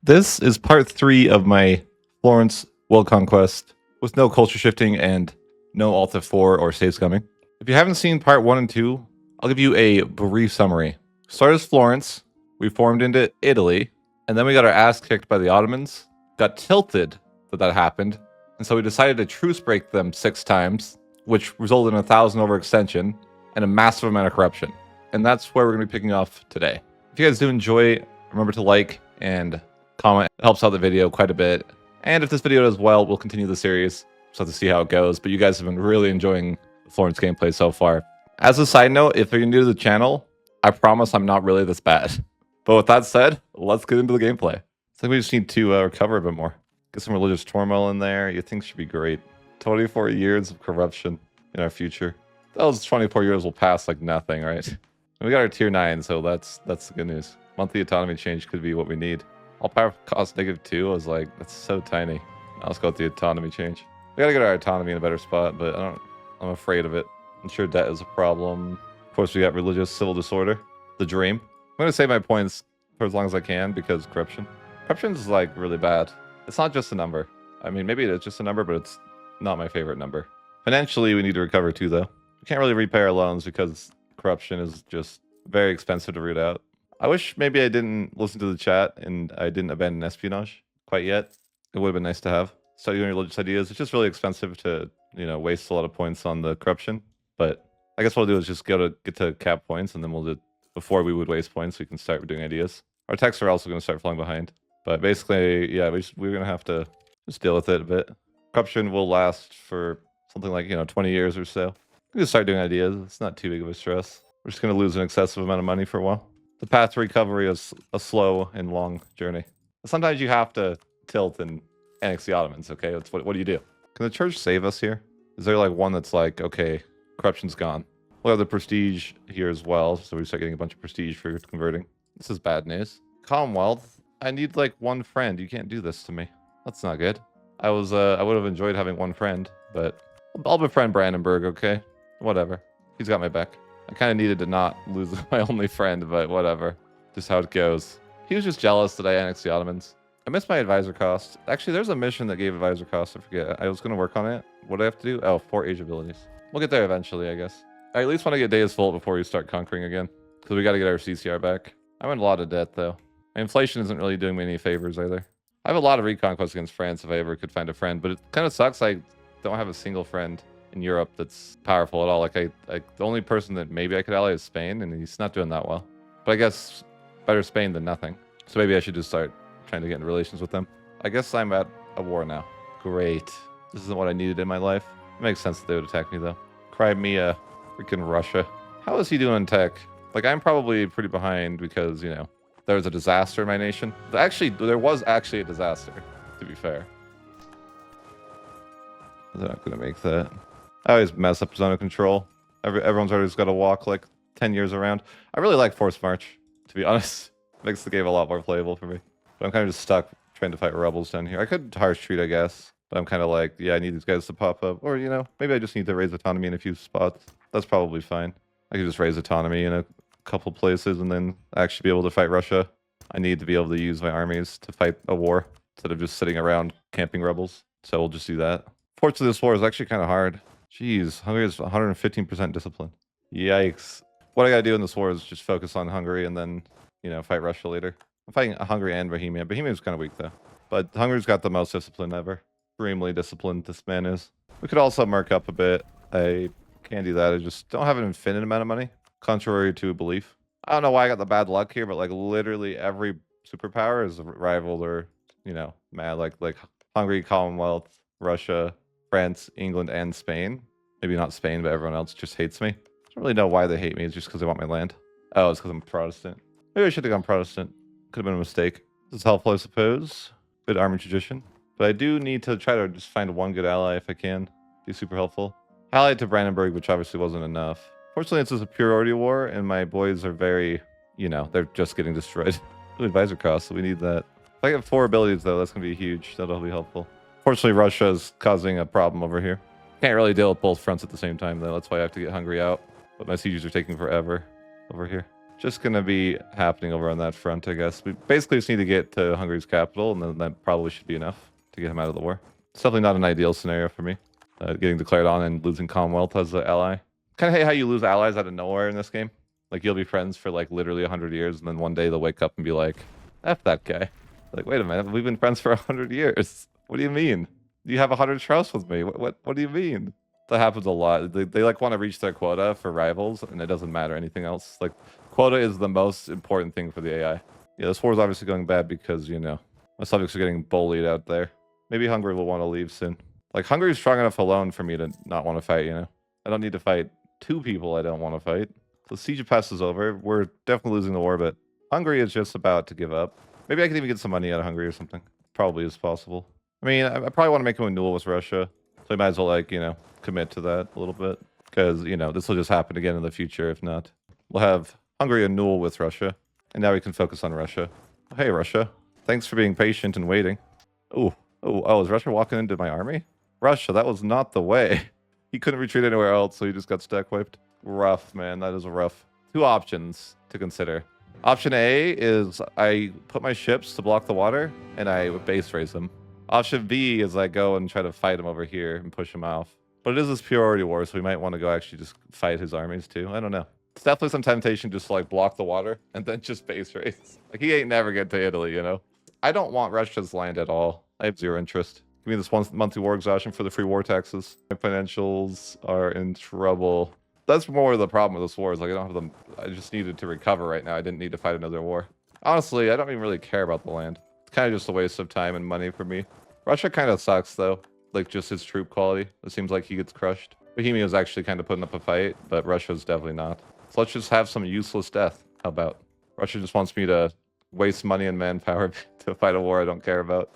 This is part 3 of my Florence World Conquest with no culture shifting and no Alt F4 or save scumming. If you haven't seen part 1 and 2, I'll give you a brief summary. Started as Florence, we formed into Italy, and then we got our ass kicked by the Ottomans, got tilted that happened, and so we decided to truce break them 6 times, which resulted in 1,000 overextension and a massive amount of corruption. And that's where we're going to be picking off today. If you guys do enjoy, remember to like and comment. It helps out the video quite a bit. And if this video does well, we'll continue the series. Just have to see how it goes. But you guys have been really enjoying the Florence gameplay so far. As a side note, if you're new to the channel, I promise I'm not really this bad. But with that said, let's get into the gameplay. I think we just need to recover a bit more. Get some religious turmoil in there. You think should be great. 24 years of corruption in our future. Those 24 years will pass like nothing, right? And we got our tier 9, so that's the good news. Monthly autonomy change could be what we need. All power cost -2. I was like, that's so tiny. Now let's go with the autonomy change. We gotta get our autonomy in a better spot, but I'm afraid of it. I'm sure debt is a problem. Of course, we got religious civil disorder. The dream. I'm gonna save my points for as long as I can because corruption. Corruption is like really bad. It's not just a number. I mean, maybe it is just a number, but it's not my favorite number. Financially, we need to recover too, though. We can't really repay our loans because corruption is just very expensive to root out. I wish maybe I didn't listen to the chat and I didn't abandon espionage quite yet. It would have been nice to have. Start doing religious ideas. It's just really expensive to, waste a lot of points on the corruption. But I guess what I'll do is just get to cap points, and then we'll do, before we would waste points, we can start doing ideas. Our techs are also going to start falling behind. But basically, yeah, we're going to have to just deal with it a bit. Corruption will last for something like, 20 years or so. We can start doing ideas. It's not too big of a stress. We're just going to lose an excessive amount of money for a while. The path to recovery is a slow and long journey. Sometimes you have to tilt and annex the Ottomans, okay? That's what do you do? Can the church save us here? Is there like one that's like, okay, corruption's gone? We'll have the prestige here as well, so we start getting a bunch of prestige for converting. This is bad news. Commonwealth, I need like one friend. You can't do this to me. That's not good. I would have enjoyed having one friend, but I'll befriend Brandenburg, okay? Whatever. He's got my back. I kind of needed to not lose my only friend, but whatever. Just how it goes. He was just jealous that I annexed the Ottomans. I missed my advisor cost. Actually, there's a mission that gave advisor cost. I forget. I was going to work on it. What do I have to do? Oh, 4 age abilities. We'll get there eventually, I guess. I at least want to get Deus Vult before we start conquering again. Because we got to get our CCR back. I'm in a lot of debt, though. My inflation isn't really doing me any favors, either. I have a lot of reconquest against France if I ever could find a friend. But it kind of sucks I don't have a single friend in Europe that's powerful at all. Like the only person that maybe I could ally is Spain, and he's not doing that well. But I guess better Spain than nothing. So maybe I should just start trying to get in relations with them. I guess I'm at a war now. Great. This isn't what I needed in my life. It makes sense that they would attack me though. Crimea, freaking Russia. How is he doing in tech? Like I'm probably pretty behind because, there was a disaster in my nation. Actually, there was actually a disaster, to be fair. They're not gonna make that. I always mess up zone of control. Everyone's always got to walk like 10 years around. I really like Forced March, to be honest. Makes the game a lot more playable for me. But I'm kind of just stuck trying to fight rebels down here. I could harsh treat, I guess. But I'm kind of like, yeah, I need these guys to pop up. Or, maybe I just need to raise autonomy in a few spots. That's probably fine. I could just raise autonomy in a couple places and then actually be able to fight Russia. I need to be able to use my armies to fight a war instead of just sitting around camping rebels. So we'll just do that. Fortunately, this war is actually kind of hard. Jeez, Hungary is 115% discipline. Yikes. What I gotta do in this war is just focus on Hungary and then, fight Russia later. I'm fighting Hungary and Bohemia. Bohemia's kind of weak, though. But Hungary's got the most discipline ever. Extremely disciplined this man is. We could also mark up a bit. I can do that. I just don't have an infinite amount of money, contrary to belief. I don't know why I got the bad luck here, but, like, literally every superpower is rivaled or, mad. Like Hungary, Commonwealth, Russia, France, England, and Spain. Maybe not Spain, but everyone else just hates me. I don't really know why they hate me. It's just because they want my land. Oh, it's because I'm Protestant. Maybe I should have gone Protestant. Could have been a mistake. This is helpful, I suppose. Good army tradition. But I do need to try to just find one good ally if I can. Be super helpful. Allied to Brandenburg, which obviously wasn't enough. Fortunately, it's a superiority war, and my boys are very, they're just getting destroyed. Good advisor cost, so we need that. If I get 4 abilities, though, that's going to be huge. That'll be helpful. Fortunately, Russia is causing a problem over here. Can't really deal with both fronts at the same time, though. That's why I have to get Hungary out. But my sieges are taking forever over here. just going to be happening over on that front, I guess. We basically just need to get to Hungary's capital, and then that probably should be enough to get him out of the war. It's definitely not an ideal scenario for me, getting declared on and losing Commonwealth as an ally. Kind of hate how you lose allies out of nowhere in this game. Like, you'll be friends for, like, literally 100 years, and then one day they'll wake up and be like, F that guy. Like, wait a minute, we've been friends for 100 years. What do you mean? You have 100 trust with me. What do you mean? That happens a lot. They like want to reach their quota for rivals, and it doesn't matter anything else. Like, quota is the most important thing for the AI. Yeah, this war is obviously going bad because, you know, my subjects are getting bullied out there. Maybe Hungary will want to leave soon. Like, Hungary is strong enough alone for me to not want to fight, you know? I don't need to fight 2 people I don't want to fight. The siege of Pest is over. We're definitely losing the war, but Hungary is just about to give up. Maybe I can even get some money out of Hungary or something. Probably is possible. I mean, I probably want to make him a duel with Russia. So I might as well, like, you know, commit to that a little bit. Because, you know, this will just happen again in the future if not. We'll have Hungary a duel with Russia. And now we can focus on Russia. Oh, hey, Russia. Thanks for being patient and waiting. Oh, is Russia walking into my army? Russia, that was not the way. He couldn't retreat anywhere else, so he just got stack wiped. Rough, man. That is rough. 2 options to consider. Option A is I put my ships to block the water, and I base raise them. Option B is I go and try to fight him over here and push him off. But it is this priority war, so we might want to go actually just fight his armies too. I don't know. It's definitely some temptation just to like block the water and then just base raise. Like, he ain't never get to Italy, you know? I don't want Russia's land at all. I have 0 interest. Give me this monthly war exhaustion for the free war taxes. My financials are in trouble. That's more the problem with this war is like I don't have them. I just needed to recover right now. I didn't need to fight another war. Honestly, I don't even really care about the land. It's kind of just a waste of time and money for me. Russia kind of sucks though. Like, just his troop quality. It seems like he gets crushed. Bohemia is actually kind of putting up a fight, but Russia's definitely not. So let's just have some useless death. How about? Russia just wants me to waste money and manpower to fight a war I don't care about.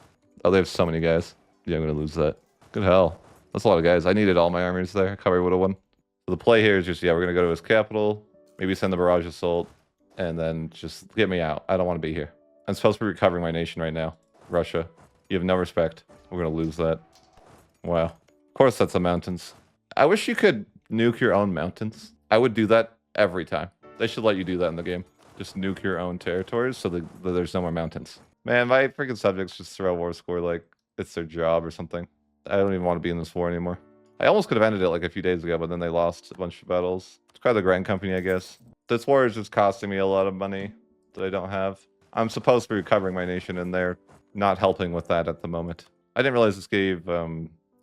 Oh, they have so many guys. Yeah, I'm going to lose that. Good hell. That's a lot of guys. I needed all my armies there. Cavalry would have won. So the play here is just, yeah, we're going to go to his capital. Maybe send the barrage assault. And then just get me out. I don't want to be here. I'm supposed to be recovering my nation right now. Russia. You have no respect. We're going to lose that. Wow. Of course, that's the mountains. I wish you could nuke your own mountains. I would do that every time. They should let you do that in the game. Just nuke your own territories so that there's no more mountains. Man, my freaking subjects just throw war score like it's their job or something. I don't even want to be in this war anymore. I almost could have ended it like a few days ago, but then they lost a bunch of battles. It's kind of the Grand Company, I guess. This war is just costing me a lot of money that I don't have. I'm supposed to be recovering my nation, and they're not helping with that at the moment. I didn't realize this gave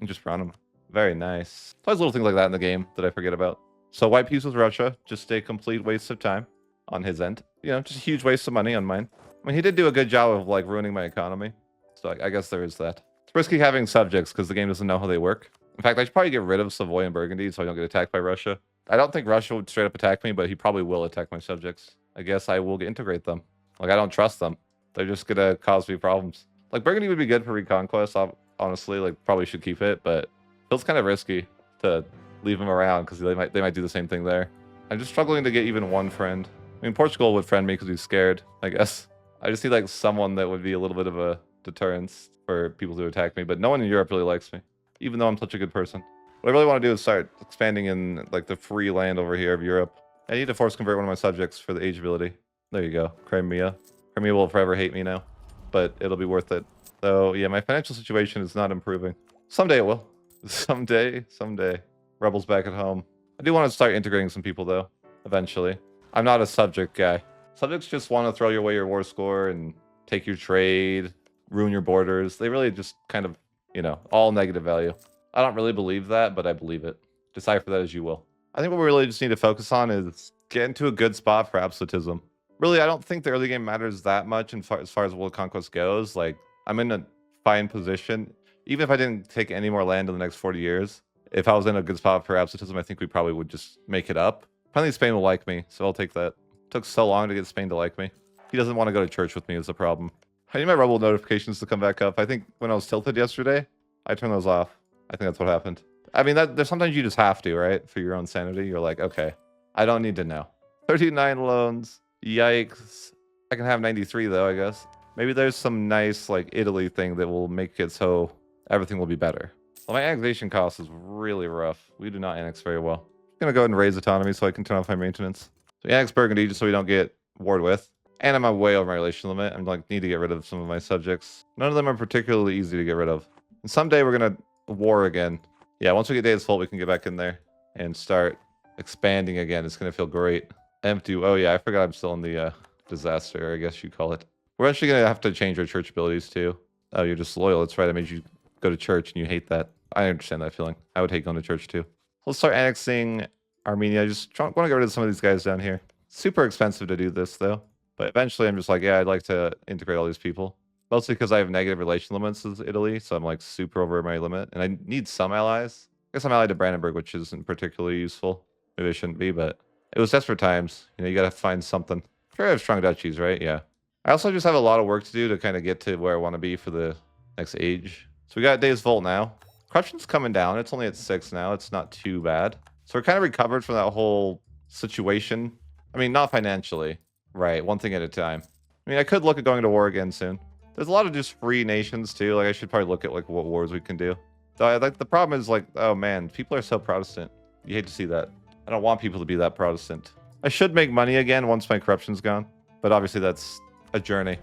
just run them. Very nice. There's little things like that in the game that I forget about. So white peace with Russia, just a complete waste of time on his end. You know, just a huge waste of money on mine. I mean, he did do a good job of like ruining my economy. So I guess there is that. It's risky having subjects because the game doesn't know how they work. In fact, I should probably get rid of Savoy and Burgundy so I don't get attacked by Russia. I don't think Russia would straight up attack me, but he probably will attack my subjects. I guess I will integrate them. Like, I don't trust them. They're just gonna cause me problems. Like, Burgundy would be good for reconquest, honestly. Like, probably should keep it, but it feels kind of risky to leave them around because they might do the same thing there. I'm just struggling to get even one friend. I mean, Portugal would friend me because he's scared, I guess. I just need like someone that would be a little bit of a deterrence for people to attack me, but no one in Europe really likes me, even though I'm such a good person. What I really want to do is start expanding in like the free land over here of Europe. I need to force convert one of my subjects for the age ability. There you go, Crimea. Crimea will forever hate me now, but it'll be worth it. So yeah, my financial situation is not improving. Someday it will. Someday. Rebels back at home. I do want to start integrating some people though, eventually. I'm not a subject guy. Subjects just want to throw your away your war score and take your trade, ruin your borders. They really just kind of, you know, all negative value. I don't really believe that, but I believe it. Decipher that as you will. I think what we really just need to focus on is get into a good spot for absolutism. Really, I don't think the early game matters that much as far as world conquest goes. Like, I'm in a fine position. Even if I didn't take any more land in the next 40 years, if I was in a good spot for absolutism, I think we probably would just make it up. I think Spain will like me, so I'll take that. It took so long to get Spain to like me. He doesn't want to go to church with me is the problem. I need my rebel notifications to come back up. I think when I was tilted yesterday, I turned those off. I think that's what happened. I mean, there's sometimes you just have to, right? For your own sanity. You're like, okay, I don't need to know. 39 loans. Yikes. I can have 93 though, I guess. Maybe there's some nice like Italy thing that will make it so everything will be better. Well, my annexation cost is really rough. We do not annex very well. I'm gonna go ahead and raise autonomy so I can turn off my maintenance. So annex Burgundy just so we don't get warred with. And I'm way over my relation limit. I'm like, need to get rid of some of my subjects. None of them are particularly easy to get rid of. And someday we're going to war again. Yeah, once we get Days Full, we can get back in there and start expanding again. It's going to feel great. Empty. Oh, yeah, I forgot I'm still in the disaster, I guess you call it. We're actually going to have to change our church abilities, too. Oh, you're just loyal. That's right. I made you go to church and you hate that. I understand that feeling. I would hate going to church, too. Let's start annexing Armenia. I just want to get rid of some of these guys down here. Super expensive to do this, though. But eventually, I'm just like, yeah, I'd like to integrate all these people. Mostly because I have negative relation limits with Italy, so I'm like super over my limit. And I need some allies. I guess I'm allied to Brandenburg, which isn't particularly useful. Maybe I shouldn't be, but it was desperate times. You know, you got to find something. Sure, I have strong duchies, right? Yeah. I also just have a lot of work to do to kind of get to where I want to be for the next age. So we got Days Volt now. Corruption's coming down. It's only at 6 now. It's not too bad. So we're kind of recovered from that whole situation. I mean, not financially. Right, one thing at a time. I mean, I could look at going to war again soon. There's a lot of just free nations, too. Like, I should probably look at, like, what wars we can do. So, like, the problem is, like, oh, man, people are so Protestant. You hate to see that. I don't want people to be that Protestant. I should make money again once my corruption's gone. But obviously, that's a journey.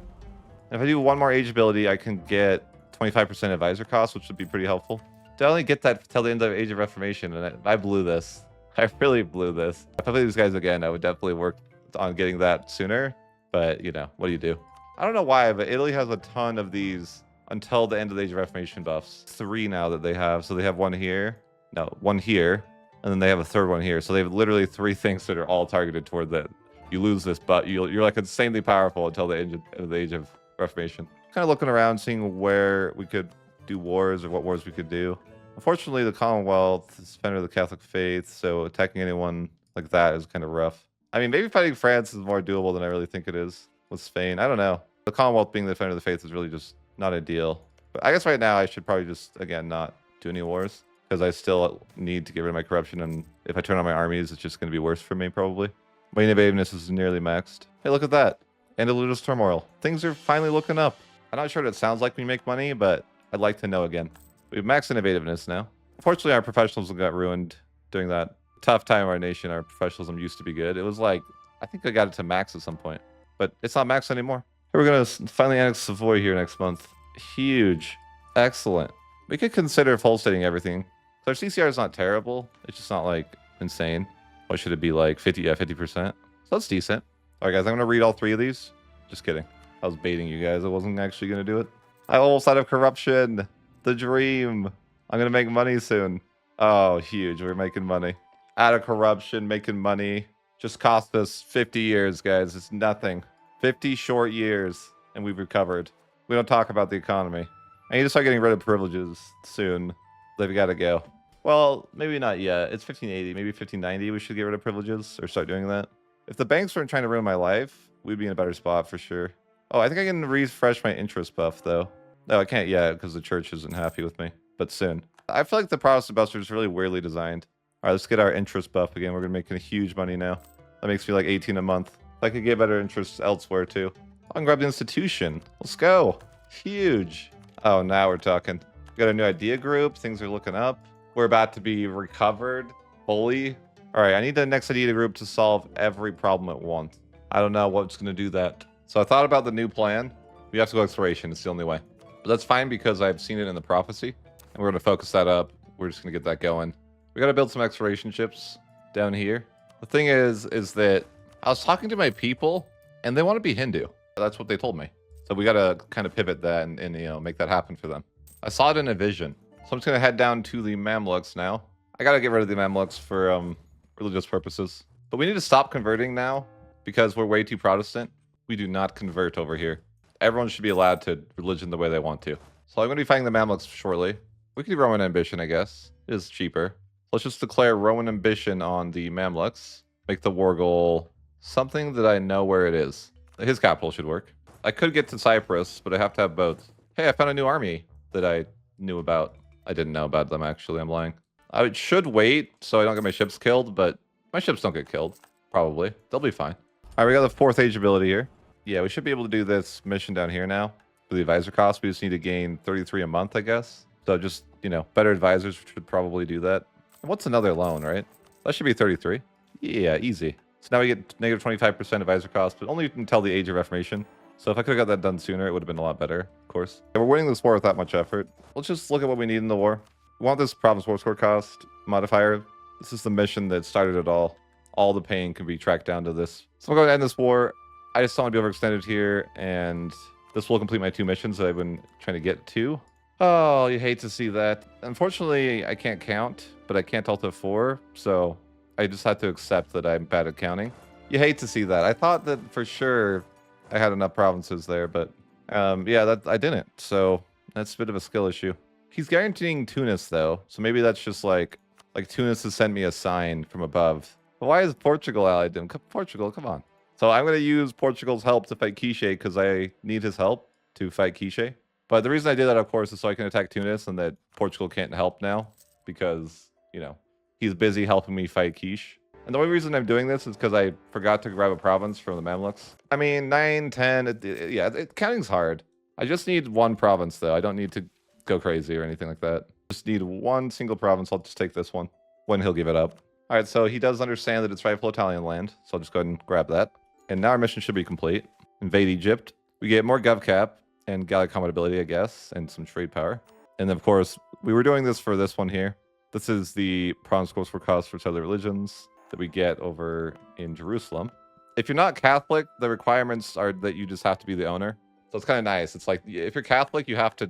If I do one more age ability, I can get 25% advisor costs, which would be pretty helpful. I only get that till the end of Age of Reformation, and I blew this. I really blew this. If I play these guys again, I would definitely work on getting that sooner. But, you know, what do you do? I don't know why, but Italy has a ton of these until the end of the Age of Reformation buffs. 3 now that they have. So they have 1 here. No, 1 here. And then they have a 3rd one here. So they have literally 3 things that are all targeted toward that. You lose this, but you're like insanely powerful until the end of the Age of Reformation. Kind of looking around, seeing where we could do wars or what wars we could do. Unfortunately, the Commonwealth is defender of the Catholic faith, so attacking anyone like that is kind of rough. I mean, maybe fighting France is more doable than I really think it is with Spain. I don't know. The Commonwealth being the defender of the faith is really just not ideal. But I guess right now I should probably just, again, not do any wars. Because I still need to get rid of my corruption, and if I turn on my armies, it's just going to be worse for me, probably. My innovativeness is nearly maxed. Hey, look at that. Andalus turmoil. Things are finally looking up. I'm not sure what it sounds like when you make money, but I'd like to know again. We have max innovativeness now. Unfortunately, our professionalism got ruined during that tough time of our nation. Our professionalism used to be good. It was like, I think I got it to max at some point, but it's not max anymore. We're going to finally annex Savoy here next month. Huge. Excellent. We could consider full stating everything. So our CCR is not terrible. It's just not like insane. What should it be like? 50? Yeah, 50%. So that's decent. All right, guys, I'm going to read all 3 of these. Just kidding. I was baiting you guys. I wasn't actually going to do it. I almost out of corruption. The dream. I'm going to make money soon. Oh, huge. We're making money. Out of corruption, making money. Just cost us 50 years, guys. It's nothing. 50 short years, and we've recovered. We don't talk about the economy. I need to start getting rid of privileges soon. They've got to go. Well, maybe not yet. It's 1580. Maybe 1590 we should get rid of privileges or start doing that. If the banks weren't trying to ruin my life, we'd be in a better spot for sure. Oh, I think I can refresh my interest buff, though. No, I can't yet because the church isn't happy with me, but soon. I feel like the Protestant buster is really weirdly designed. All right, let's get our interest buff again. We're going to make huge money now. That makes me like 18 a month. I could get better interest elsewhere, too. I can grab the institution. Let's go. Huge. Oh, now we're talking. We got a new idea group. Things are looking up. We're about to be recovered fully. All right, I need the next idea group to solve every problem at once. I don't know what's going to do that. So I thought about the new plan. We have to go exploration. It's the only way. But that's fine because I've seen it in the prophecy. And we're going to focus that up. We're just going to get that going. We got to build some exploration ships down here. The thing is that I was talking to my people and they want to be Hindu. That's what they told me. So we got to kind of pivot that and you know, make that happen for them. I saw it in a vision. So I'm just going to head down to the Mamluks now. I got to get rid of the Mamluks for religious purposes. But we need to stop converting now because we're way too Protestant. We do not convert over here. Everyone should be allowed to religion the way they want to. So I'm going to be fighting the Mamluks shortly. We could do Roman ambition, I guess. It is cheaper. Let's just declare Roman ambition on the Mamluks. Make the war goal something that I know where it is. His capital should work. I could get to Cyprus, but I have to have both. Hey, I found a new army that I knew about. I didn't know about them, actually. I'm lying. I should wait so I don't get my ships killed, but my ships don't get killed. Probably. They'll be fine. All right, we got the 4th age ability here. Yeah, we should be able to do this mission down here now. For the advisor cost, we just need to gain 33 a month, I guess. So just, you know, better advisors should probably do that. What's another loan, right? That should be 33. Yeah, easy. So now we get negative 25% advisor cost, but only until the Age of Reformation. So if I could have got that done sooner, it would have been a lot better, of course. And we're winning this war without much effort. Let's just look at what we need in the war. We want this province war score cost modifier. This is the mission that started it all. All the pain can be tracked down to this. So I'm going to end this war. I just don't want to be overextended here, and this will complete my 2 missions that I've been trying to get to. Oh, you hate to see that. Unfortunately, I can't count, but I can't Alt F4, so I just have to accept that I'm bad at counting. You hate to see that. I thought that for sure I had enough provinces there, but yeah, that I didn't. So that's a bit of a skill issue. He's guaranteeing Tunis though, so maybe that's just like Tunis has sent me a sign from above. But why is Portugal allied to him? Portugal, come on. So I'm going to use Portugal's help to fight Quiche because I need his help to fight Quiche. But the reason I did that, of course, is so I can attack Tunis and that Portugal can't help now because, you know, he's busy helping me fight Quiche. And the only reason I'm doing this is because I forgot to grab a province from the Mamluks. I mean, 9, 10, counting's hard. I just need 1 province, though. I don't need to go crazy or anything like that. Just need 1 single province. I'll just take this one when he'll give it up. All right, so he does understand that it's rightful Italian land, so I'll just go ahead and grab that. And now our mission should be complete. Invade Egypt. We get more GovCap and Gallic compatibility, I guess, and some trade power. And then, of course, we were doing this for this one here. This is the province course for cost for other religions that we get over in Jerusalem. If you're not Catholic, the requirements are that you just have to be the owner. So it's kind of nice. It's like, if you're Catholic, you have to,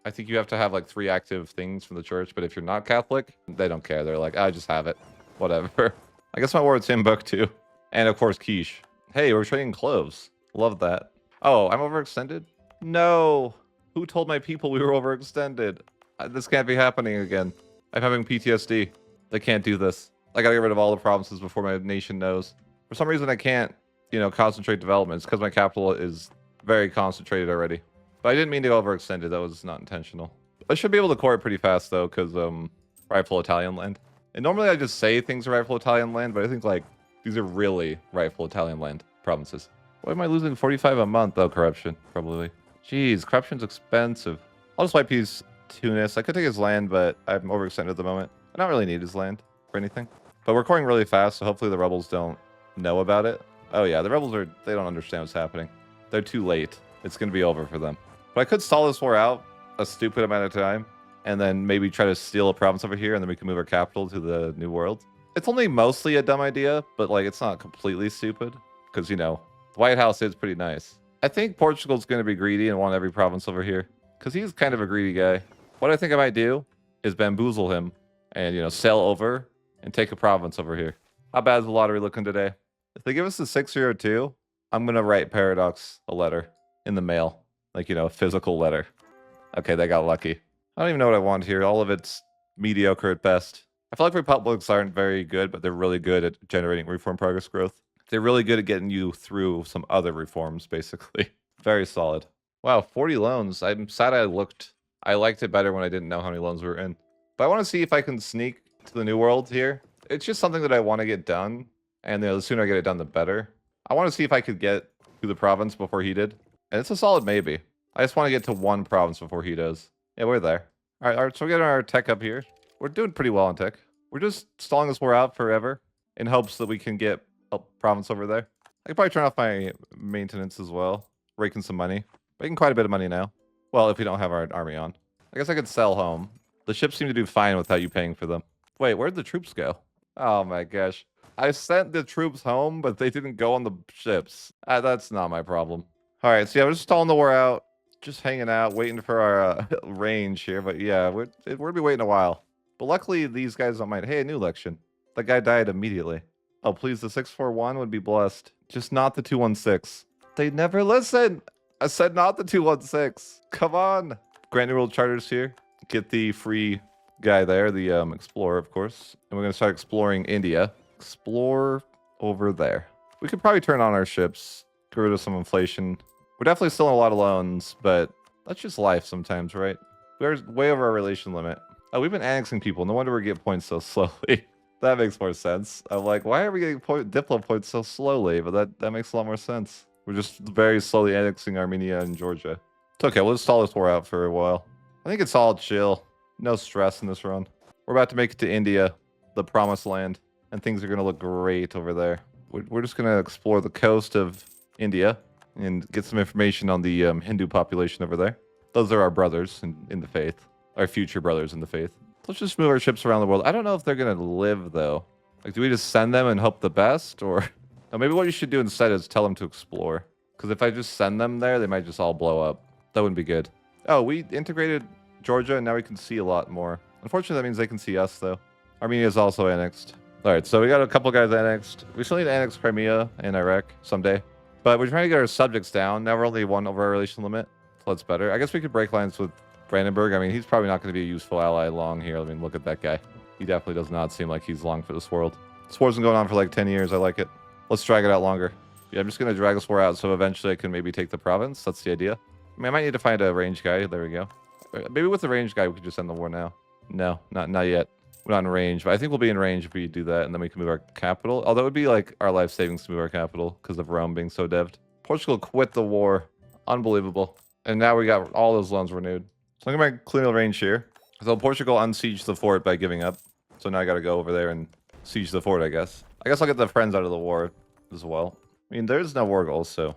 I think you have to have like 3 active things from the church. But if you're not Catholic, they don't care. They're like, I just have it. Whatever. I guess my war with Timbuktu. And of course, Quiche. Hey, we're trading cloves. Love that. Oh, I'm overextended? No. Who told my people we were overextended? This can't be happening again. I'm having PTSD. They can't do this. I gotta get rid of all the provinces before my nation knows. For some reason, I can't, you know, concentrate development. It's because my capital is very concentrated already. But I didn't mean to go overextended. That was not intentional. I should be able to core it pretty fast, though, because rightful Italian land. And normally I just say things are rightful Italian land, but I think, like, these are really rightful Italian land provinces. Why am I losing 45 a month? Oh, corruption, probably. Jeez, corruption's expensive. I'll just wipe his Tunis. I could take his land, but I'm overextended at the moment. I don't really need his land for anything. But we're coring really fast, so hopefully the rebels don't know about it. Oh yeah, the rebels they don't understand what's happening. They're too late. It's going to be over for them. But I could stall this war out a stupid amount of time, and then maybe try to steal a province over here, and then we can move our capital to the New World. It's only mostly a dumb idea, but like it's not completely stupid, because, you know, the White House is pretty nice. I think Portugal's going to be greedy and want every province over here, because he's kind of a greedy guy. What I think I might do is bamboozle him and, you know, sail over and take a province over here. How bad is the lottery looking today? If they give us the 602, I'm going to write Paradox a letter in the mail. Like, you know, a physical letter. Okay, they got lucky. I don't even know what I want here. All of it's mediocre at best. I feel like republics aren't very good, but they're really good at generating reform progress growth. They're really good at getting you through some other reforms, basically. Very solid. Wow, 40 loans. I'm sad I looked. I liked it better when I didn't know how many loans we were in. But I want to see if I can sneak to the New World here. It's just something that I want to get done. And, you know, the sooner I get it done, the better. I want to see if I could get to the province before he did. And it's a solid maybe. I just want to get to 1 province before he does. Yeah, we're there. All right, so we're getting our tech up here. We're doing pretty well on tech. We're just stalling this war out forever in hopes that we can get a province over there. I could probably turn off my maintenance as well. Raking some money. Making quite a bit of money now. Well, if we don't have our army on. I guess I could sell home. The ships seem to do fine without you paying for them. Wait, where'd the troops go? Oh my gosh. I sent the troops home, but they didn't go on the ships. That's not my problem. All right, so yeah, we're just stalling the war out. Just hanging out, waiting for our range here. But yeah, we're going to be waiting a while. But luckily, these guys don't mind. Hey, a new election. That guy died immediately. Oh, please, the 641 would be blessed. Just not the 216. They never listen. I said not the 216. Come on. Grand New World Charters here. Get the free guy there, the explorer, of course. And we're going to start exploring India. Explore over there. We could probably turn on our ships. Get rid of some inflation. We're definitely still in a lot of loans, but that's just life sometimes, right? We're way over our relation limit. Oh, we've been annexing people. No wonder we're getting points so slowly. That makes more sense. I'm like, why are we getting Diplo points so slowly? But that makes a lot more sense. We're just very slowly annexing Armenia and Georgia. It's okay. We'll just stall this war out for a while. I think it's all chill. No stress in this run. We're about to make it to India, the promised land. And things are going to look great over there. We're just gonna explore the coast of India and get some information on the Hindu population over there. Those are our brothers in the faith, our future brothers in the faith. Let's just move our ships around the world. I don't know if they're gonna live though. Like, do we just send them and hope the best, or no, maybe what you should do instead is tell them to explore. Because if I just send them there, they might just all blow up. That wouldn't be good. Oh, we integrated Georgia, and now we can see a lot more. Unfortunately, that means they can see us, though. Armenia is also annexed. All right, so we got a couple guys annexed. We still need to annex Crimea and Iraq someday. But we're trying to get our subjects down. Now we're only 1 over our relation limit. So that's better. I guess we could break lines with Brandenburg. I mean, he's probably not going to be a useful ally long here. I mean, look at that guy. He definitely does not seem like he's long for this world. This war's been going on for like 10 years. I like it. Let's drag it out longer. Yeah, I'm just going to drag this war out so eventually I can maybe take the province. That's the idea. I mean, I might need to find a range guy. There we go. Maybe with the range guy, we could just end the war now. No, not yet. We're not in range, but I think we'll be in range if we do that, and then we can move our capital. Although it would be like our life savings to move our capital because of Rome being so devved. Portugal quit the war. Unbelievable. And now we got all those loans renewed. So look at my colonial range here. So Portugal unsieged the fort by giving up. So now I got to go over there and siege the fort, I guess. I guess I'll get the friends out of the war as well. I mean, there's no war goals, so...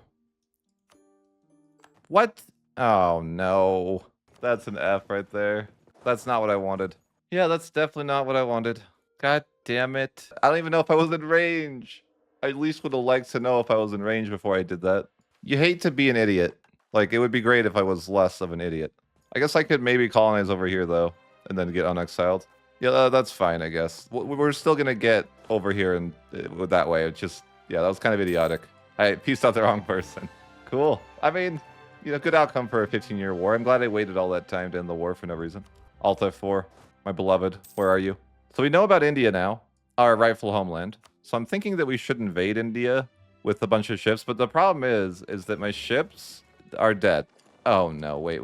What? Oh, no. That's an F right there. That's not what I wanted. Yeah, that's definitely not what I wanted. God damn it. I don't even know if I was in range. I at least would have liked to know if I was in range before I did that. You hate to be an idiot. Like, it would be great if I was less of an idiot. I guess I could maybe colonize over here, though, and then get unexiled. Yeah, that's fine, I guess. We're still gonna get over here and that way. It's just, yeah, that was kind of idiotic. I pieced out the wrong person. Cool. I mean, you know, good outcome for a 15-year war. I'm glad I waited all that time to end the war for no reason. Alt F4, my beloved, where are you? So we know about India now, our rightful homeland. So I'm thinking that we should invade India with a bunch of ships, but the problem is that my ships are dead. Oh no, wait.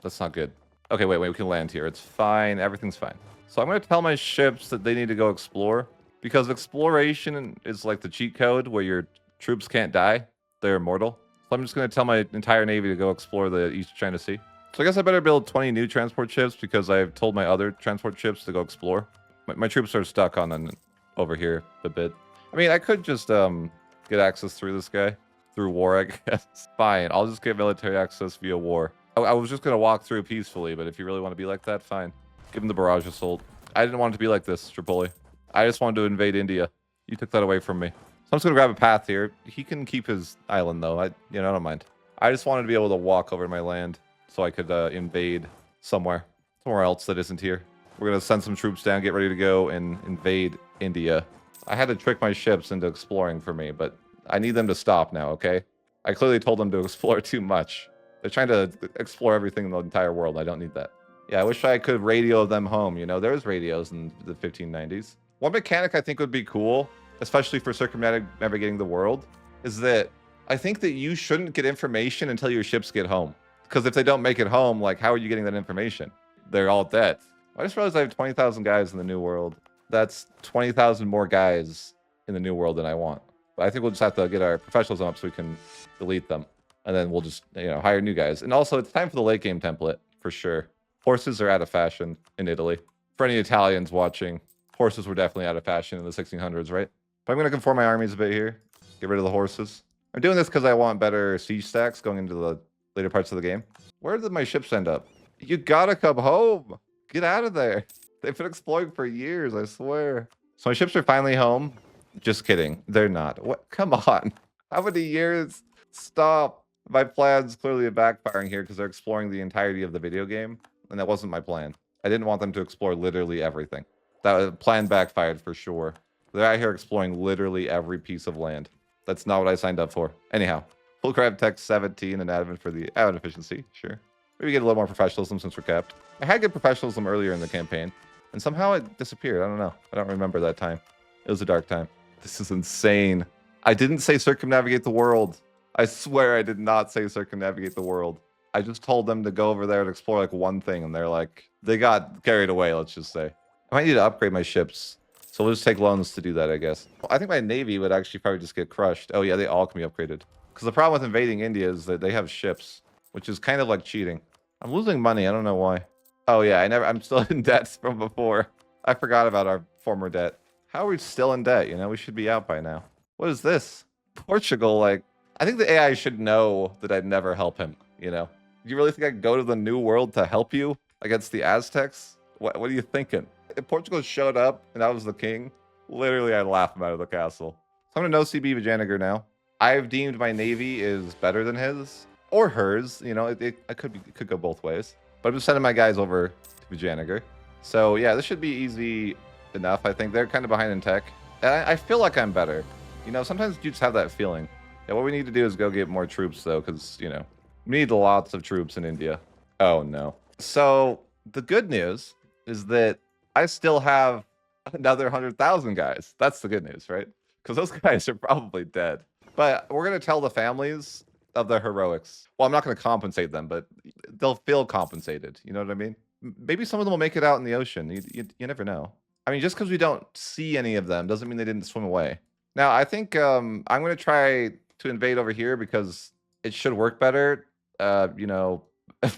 That's not good. Okay, wait, we can land here. It's fine, everything's fine. So I'm gonna tell my ships that they need to go explore, because exploration is like the cheat code where your troops can't die. They're immortal. So I'm just gonna tell my entire navy to go explore the East China Sea. So I guess I better build 20 new transport ships because I've told my other transport ships to go explore. My troops are stuck on over here a bit. I mean, I could just get access through this guy. Through war, I guess. Fine, I'll just get military access via war. I was just going to walk through peacefully, but if you really want to be like that, fine. Give him the barrage assault. I didn't want it to be like this, Tripoli. I just wanted to invade India. You took that away from me. So I'm just going to grab a path here. He can keep his island, though. I don't mind. I just wanted to be able to walk over my land so I could invade somewhere else that isn't here. We're going to send some troops down, get ready to go and invade India. I had to trick my ships into exploring for me, but I need them to stop now, okay? I clearly told them to explore too much. They're trying to explore everything in the entire world. I don't need that. Yeah, I wish I could radio them home. You know, there's radios in the 1590s. One mechanic I think would be cool, especially for circumnavigating the world, is that I think that you shouldn't get information until your ships get home. Because if they don't make it home, like, how are you getting that information? They're all dead. I just realized I have 20,000 guys in the New World. That's 20,000 more guys in the New World than I want. But I think we'll just have to get our professionalism up so we can delete them. And then we'll just, hire new guys. And also, it's time for the late game template, for sure. Horses are out of fashion in Italy. For any Italians watching, horses were definitely out of fashion in the 1600s, right? But I'm going to conform my armies a bit here. Get rid of the horses. I'm doing this because I want better siege stacks going into the later parts of the game. Where did my ships end up? You gotta come home. Get out of there. They've been exploring for years, I swear. So my ships are finally home. Just kidding. They're not. What? Come on. How many years? Stop. My plan's clearly backfiring here because they're exploring the entirety of the video game. And that wasn't my plan. I didn't want them to explore literally everything. That plan backfired for sure. They're out here exploring literally every piece of land. That's not what I signed up for. Anyhow, full crab tech 17 and admin for the admin efficiency. Sure. Maybe get a little more professionalism since we're capped. I had good professionalism earlier in the campaign. And somehow it disappeared. I don't know. I don't remember that time. It was a dark time. This is insane. I didn't say circumnavigate the world. I swear I did not say circumnavigate the world. I just told them to go over there and explore like one thing, and they're like, they got carried away, let's just say. I might need to upgrade my ships. So we'll just take loans to do that, I guess. Well, I think my navy would actually probably just get crushed. Oh yeah, they all can be upgraded. Because the problem with invading India is that they have ships, which is kind of like cheating. I'm losing money, I don't know why. Oh yeah, I'm still in debt from before. I forgot about our former debt. How are we still in debt? We should be out by now. What is this? Portugal, like, I think the AI should know that I'd never help him, you know? You really think I could go to the New World to help you against the Aztecs? What are you thinking? If Portugal showed up and I was the king, literally I'd laugh him out of the castle. So I'm gonna no CB Vijayanagar now. I've deemed my navy is better than his or hers. You know, it could go both ways. But I'm just sending my guys over to Vijayanagar. So yeah, this should be easy enough. I think they're kind of behind in tech. And I feel like I'm better. You know, sometimes you just have that feeling. Yeah, what we need to do is go get more troops though, because you know, we need lots of troops in India. Oh no. So the good news is that I still have another 100,000 guys. That's the good news, right? Because those guys are probably dead. But we're going to tell the families of their heroics. Well, I'm not going to compensate them, but they'll feel compensated. You know what I mean? Maybe some of them will make it out in the ocean. You never know. I mean, just because we don't see any of them doesn't mean they didn't swim away. Now, I think I'm going to try to invade over here because it should work better. You know,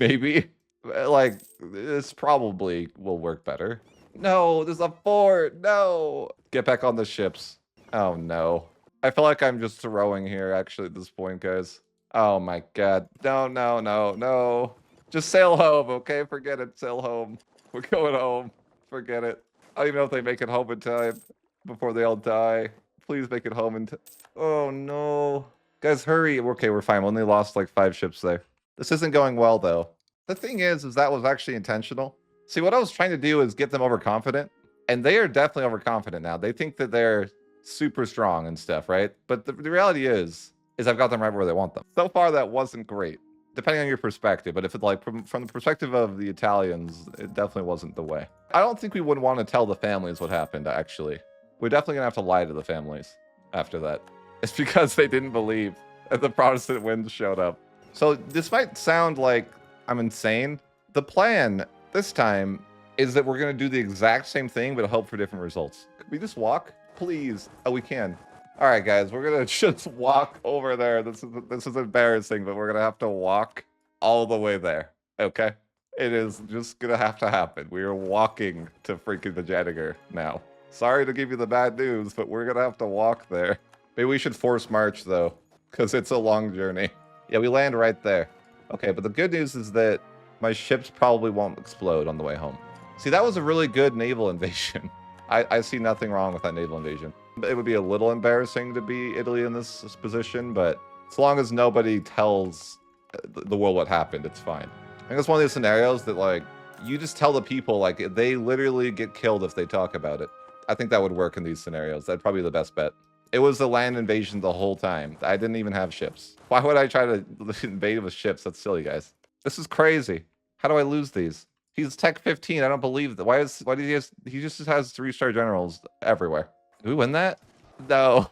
maybe. Like, this probably will work better. No, there's a fort. No. Get back on the ships. Oh, no. I feel like I'm just throwing here, actually, at this point, guys. Oh, my God. No, no, no, no. Just sail home, okay? Forget it. Sail home. We're going home. Forget it. I don't even know if they make it home in time before they all die. Please make it home in time. Oh, no. Guys, hurry. Okay, we're fine. We only lost like 5 ships there. This isn't going well, though. The thing is that was actually intentional. See, what I was trying to do is get them overconfident. And they are definitely overconfident now. They think that they're super strong and stuff, right? But the reality is I've got them right where they want them. So far, that wasn't great, depending on your perspective. But if it's like from the perspective of the Italians, it definitely wasn't the way. I don't think we would want to tell the families what happened, actually. We're definitely going to have to lie to the families after that. It's because they didn't believe that the Protestant winds showed up. So this might sound like I'm insane. The plan this time is that we're going to do the exact same thing, but hope for different results. Could we just walk? Please. Oh, we can. All right, guys, we're going to just walk over there. This is embarrassing, but we're going to have to walk all the way there. Okay? It is just going to have to happen. We are walking to freaking Vijayanagar now. Sorry to give you the bad news, but we're going to have to walk there. Maybe we should force march, though, because it's a long journey. Yeah, we land right there. Okay, but the good news is that my ships probably won't explode on the way home. See, that was a really good naval invasion. I see nothing wrong with that naval invasion. It would be a little embarrassing to be Italy in this position, but as long as nobody tells the world what happened, it's fine. I think it's one of these scenarios that, like, you just tell the people, like, they literally get killed if they talk about it. I think that would work in these scenarios. That'd probably be the best bet. It was a land invasion the whole time. I didn't even have ships. Why would I try to invade with ships? That's silly, guys. This is crazy. How do I lose these? He's tech 15. I don't believe that. Why did he just has 3-star generals everywhere. Did we win that? No.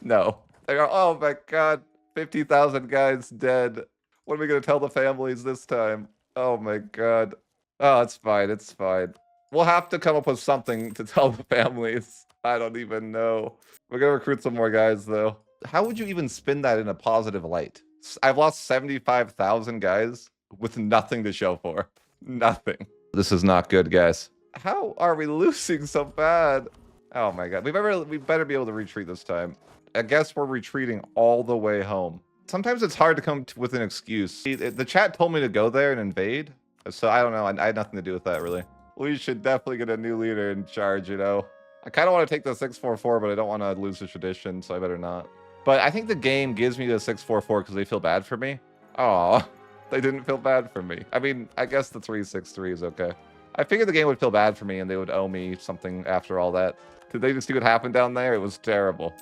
No. They are, oh my God. 50,000 guys dead. What are we going to tell the families this time? Oh my God. Oh, it's fine. It's fine. We'll have to come up with something to tell the families. I don't even know. We're going to recruit some more guys, though. How would you even spin that in a positive light? I've lost 75,000 guys with nothing to show for. Nothing. This is not good, guys. How are we losing so bad? Oh my God. We better be able to retreat this time. I guess we're retreating all the way home. Sometimes it's hard to come with an excuse. The chat told me to go there and invade. So I don't know. I had nothing to do with that, really. We should definitely get a new leader in charge, you know? I kind of want to take the 644, but I don't want to lose the tradition, so I better not. But I think the game gives me the 644 because they feel bad for me. Aw, they didn't feel bad for me. I mean, I guess the 363 is okay. I figured the game would feel bad for me and they would owe me something after all that. Did they just see what happened down there? It was terrible.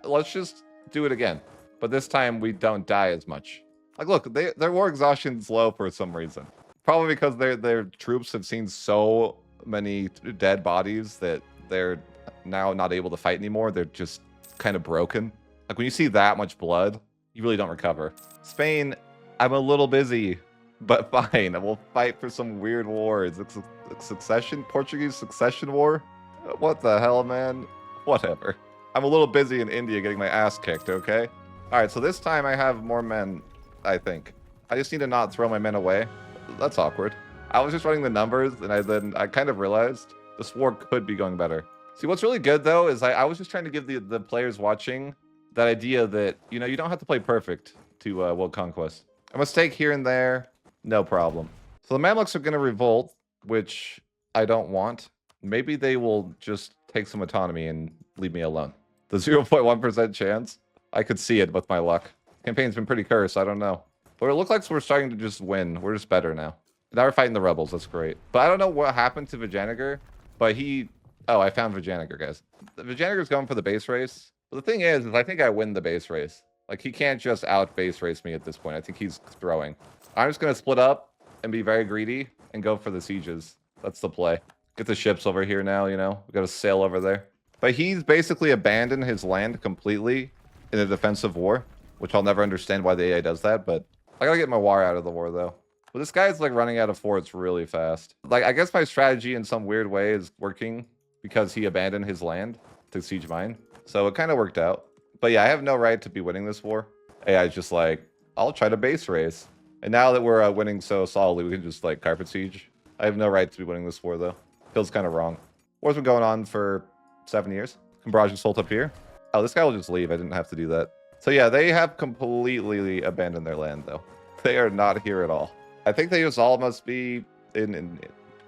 Let's just do it again. But this time we don't die as much. Like, look, their war exhaustion's low for some reason. Probably because their troops have seen so many dead bodies that they're now not able to fight anymore. They're just kind of broken. Like, when you see that much blood, you really don't recover. Spain, I'm a little busy, but fine. We'll fight for some weird wars. It's a succession, Portuguese succession war? What the hell, man? Whatever. I'm a little busy in India getting my ass kicked, okay? All right, so this time I have more men, I think. I just need to not throw my men away. That's awkward. I was just running the numbers, and I kind of realized this war could be going better. See, what's really good, though, is I was just trying to give the players watching that idea that, you know, you don't have to play perfect to World Conquest. A mistake here and there, no problem. So the Mamluks are going to revolt, which I don't want. Maybe they will just take some autonomy and leave me alone. The 0.1% chance, I could see it with my luck. Campaign's been pretty cursed, I don't know. But it looks like we're starting to just win. We're just better now. Now we're fighting the rebels, that's great. But I don't know what happened to Vijayanagar, but he... Oh, I found Vijayanagar, guys. Vijayanagar's going for the base race. But the thing is I think I win the base race. Like, he can't just out base race me at this point. I think he's throwing. I'm just going to split up and be very greedy and go for the sieges. That's the play. Get the ships over here now, you know? We got a sail over there. But he's basically abandoned his land completely in a defensive war, which I'll never understand why the AI does that, but I gotta get my war out of the war, though. But this guy's, like, running out of forts really fast. Like, I guess my strategy in some weird way is working because he abandoned his land to siege mine. So it kind of worked out. But yeah, I have no right to be winning this war. AI's just like, I'll try to base race. And now that we're winning so solidly, we can just, like, carpet siege. I have no right to be winning this war, though. Feels kind of wrong. War's been going on for 7 years. Can barrage assault up here? Oh, this guy will just leave. I didn't have to do that. So yeah, they have completely abandoned their land, though. They are not here at all. I think they just all must be in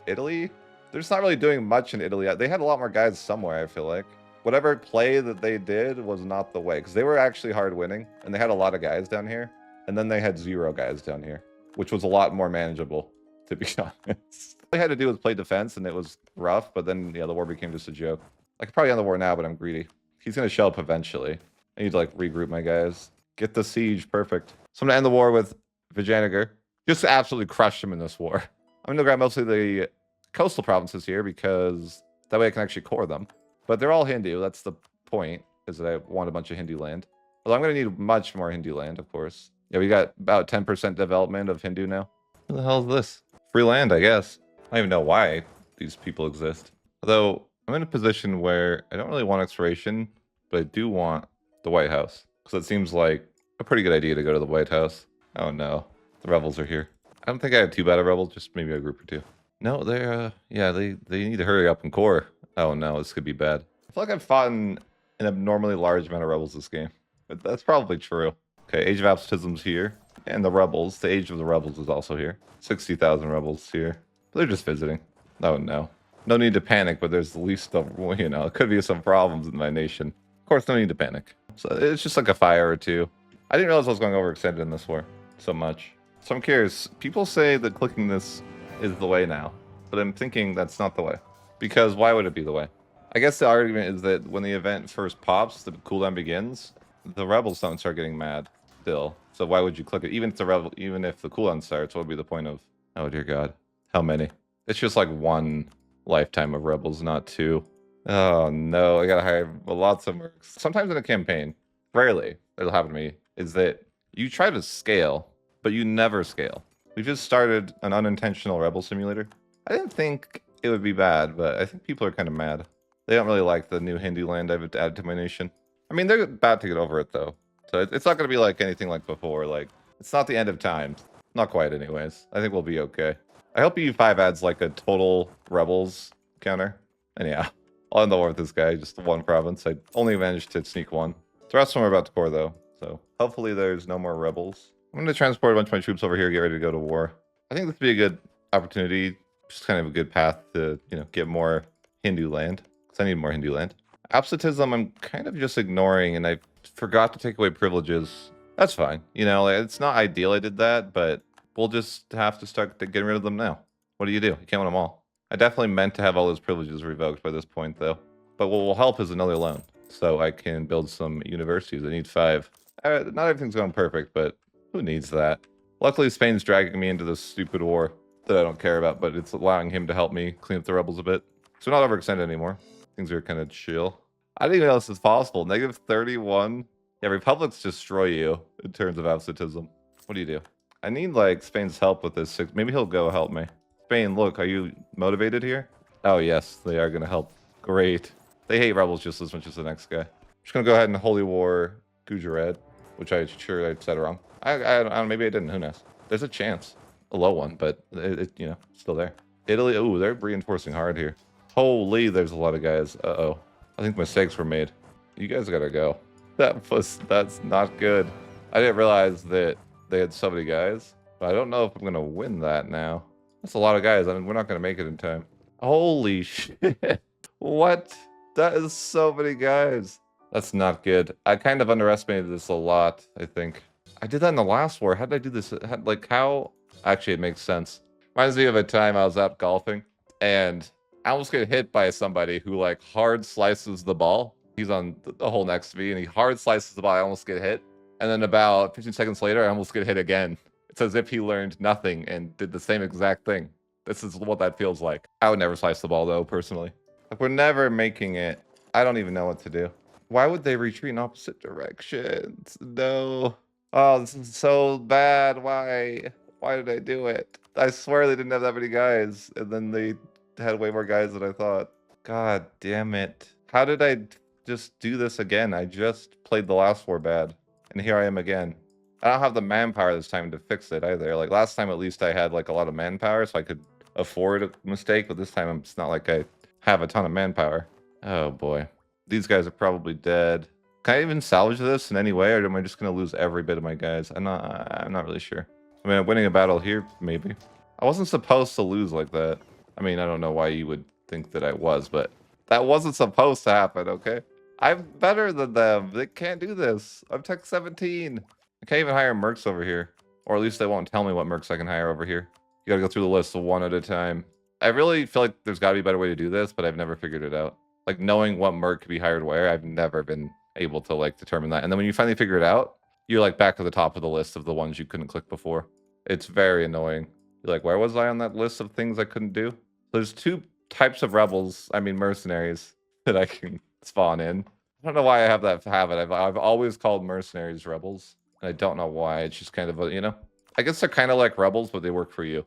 Italy. They're just not really doing much in Italy. They had a lot more guys somewhere, I feel like. Whatever play that they did was not the way, because they were actually hard winning, and they had a lot of guys down here. And then they had 0 guys down here, which was a lot more manageable, to be honest. All I had to do was play defense, and it was rough, but then, yeah, the war became just a joke. I could probably end the war now, but I'm greedy. He's going to show up eventually. I need to, like, regroup my guys. Get the siege. Perfect. So I'm going to end the war with Vijayanagar. Just absolutely crush him in this war. I'm going to grab mostly the coastal provinces here, because that way I can actually core them. But they're all Hindu. That's the point, is that I want a bunch of Hindu land. Although I'm going to need much more Hindu land, of course. Yeah, we got about 10% development of Hindu now. What the hell is this? Free land, I guess. I don't even know why these people exist. Although, I'm in a position where I don't really want exploration, but I do want the White House. Because it seems like a pretty good idea to go to the White House. Oh no, the rebels are here. I don't think I have too bad a rebel, just maybe a group or two. No, they're, yeah, they need to hurry up and core. Oh no, this could be bad. I feel like I've fought an abnormally large amount of rebels this game. But that's probably true. Okay, Age of Absolutism's here. And the rebels, the Age of the Rebels is also here. 60,000 rebels here. But they're just visiting. Oh no. No need to panic, but there's the least of, you know, it could be some problems in my nation. Of course, no need to panic. So it's just like a fire or two. I didn't realize I was going overextended in this war so much. So I'm curious, people say that clicking this is the way now, but I'm thinking that's not the way. Because why would it be the way? I guess the argument is that when the event first pops, the cooldown begins, the rebels don't start getting mad still. So why would you click it? Even if the cooldown starts, what would be the point of, oh dear God, how many? It's just like 1 lifetime of rebels, not 2. Oh no, I gotta hire lots of mercs. Sometimes in a campaign, rarely, it'll happen to me, is that you try to scale, but you never scale. We just started an unintentional rebel simulator. I didn't think it would be bad, but I think people are kind of mad. They don't really like the new Hindu land I've added to my nation. I mean, they're about to get over it though. So it's not going to be like anything like before. Like, it's not the end of times. Not quite anyways. I think we'll be okay. I hope EU5 adds like a total rebels counter. And yeah, I'll end the war with this guy. Just 1 province. I only managed to sneak 1. The rest of them are about to core though. So hopefully there's no more rebels. I'm going to transport a bunch of my troops over here, get ready to go to war. I think this would be a good opportunity. Just kind of a good path to, you know, get more Hindu land. Because I need more Hindu land. Absolutism, I'm kind of just ignoring, and I forgot to take away privileges. That's fine. You know, like, it's not ideal I did that, but we'll just have to start getting rid of them now. What do? You can't win them all. I definitely meant to have all those privileges revoked by this point, though. But what will help is another loan. So I can build some universities. I need 5. Not everything's going perfect, but who needs that? Luckily, Spain's dragging me into this stupid war that I don't care about, but it's allowing him to help me clean up the rebels a bit. So we're not overextended anymore. Things are kind of chill. I didn't even know this was possible. -31. Yeah, republics destroy you in terms of absolutism. What do you do? I need, like, Spain's help with this. Maybe he'll go help me. Spain, look, are you motivated here? Oh, yes, they are going to help. Great. They hate rebels just as much as the next guy. I'm just going to go ahead and Holy War Gujarat, which I said wrong. I don't know, maybe I didn't. Who knows? There's a chance. A low one, but it you know, still there. Italy, ooh, they're reinforcing hard here. Holy, there's a lot of guys. Uh-oh. I think mistakes were made. You guys gotta go. That's not good. I didn't realize that they had so many guys, but I don't know if I'm gonna win that now. That's a lot of guys. I mean, we're not gonna make it in time. Holy shit. What? That is so many guys. That's not good. I kind of underestimated this a lot, I think. I did that in the last war. How did I do this? Like, how? Actually, it makes sense. Reminds me of a time I was out golfing, and I almost get hit by somebody who, like, hard slices the ball. He's on the hole next to me, and he hard slices the ball. I almost get hit. And then about 15 seconds later, I almost get hit again. It's as if he learned nothing and did the same exact thing. This is what that feels like. I would never slice the ball, though, personally. If we're never making it, I don't even know what to do. Why would they retreat in opposite directions? No. Oh, this is so bad. Why? Why did I do it? I swear they didn't have that many guys, and then they had way more guys than I thought. God damn it. How did I just do this again? I just played the last war bad, and here I am again. I don't have the manpower this time to fix it either. Like, last time, at least I had, like, a lot of manpower, so I could afford a mistake, but this time it's not like I have a ton of manpower. Oh boy. These guys are probably dead. Can I even salvage this in any way, or am I just gonna lose every bit of my guys? I'm not really sure. I mean, I'm winning a battle here, maybe. I wasn't supposed to lose like that. I mean, I don't know why you would think that I was, but that wasn't supposed to happen, okay? I'm better than them. They can't do this. I'm tech 17. I can't even hire mercs over here. Or at least they won't tell me what mercs I can hire over here. You gotta go through the list one at a time. I really feel like there's gotta be a better way to do this, but I've never figured it out. Like, knowing what merc could be hired where, I've never been able to, like, determine that. And then when you finally figure it out, you're, like, back to the top of the list of the ones you couldn't click before. It's very annoying. You're like, where was I on that list of things I couldn't do? There's two types of rebels, I mean mercenaries, that I can spawn in. I don't know why I have that habit. I've always called mercenaries rebels. And I don't know why. It's just kind of a, you know? I guess they're kind of like rebels, but they work for you.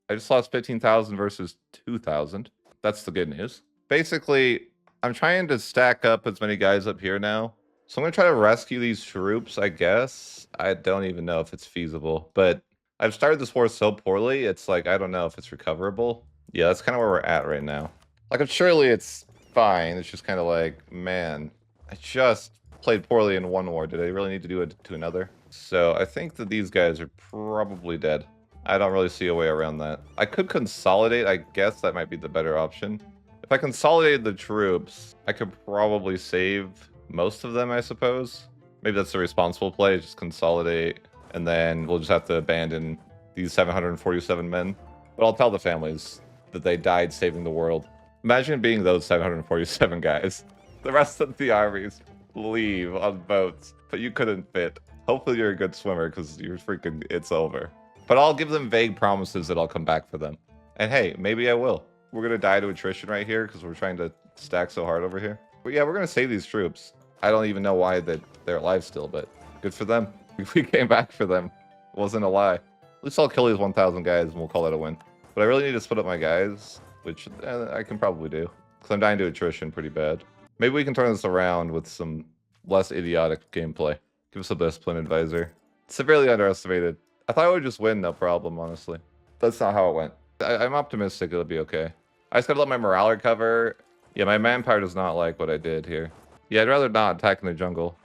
I just lost 15,000 versus 2,000. That's the good news. Basically, I'm trying to stack up as many guys up here now. So I'm going to try to rescue these troops, I guess. I don't even know if it's feasible. But I've started this war so poorly, it's like, I don't know if it's recoverable. Yeah, that's kind of where we're at right now. Like, surely it's fine. It's just kind of like, man, I just played poorly in one war. Did I really need to do it to another? So I think that these guys are probably dead. I don't really see a way around that. I could consolidate. I guess that might be the better option. If I consolidated the troops, I could probably save most of them, I suppose. Maybe that's the responsible play, just consolidate, and then we'll just have to abandon these 747 men. But I'll tell the families that they died saving the world. Imagine being those 747 guys. The rest of the armies leave on boats, but you couldn't fit. Hopefully you're a good swimmer, because you're freaking, it's over. But I'll give them vague promises that I'll come back for them. And hey, maybe I will. We're going to die to attrition right here because we're trying to stack so hard over here. But yeah, we're going to save these troops. I don't even know why they're alive still, but good for them. We came back for them. It wasn't a lie. At least I'll kill these 1,000 guys and we'll call that a win. But I really need to split up my guys, which I can probably do. Because I'm dying to attrition pretty bad. Maybe we can turn this around with some less idiotic gameplay. Give us a discipline advisor. Severely underestimated. I thought I would just win, no problem, honestly. That's not how it went. I'm optimistic it'll be okay. I just gotta let my morale recover. Yeah, my manpower does not like what I did here. Yeah, I'd rather not attack in the jungle.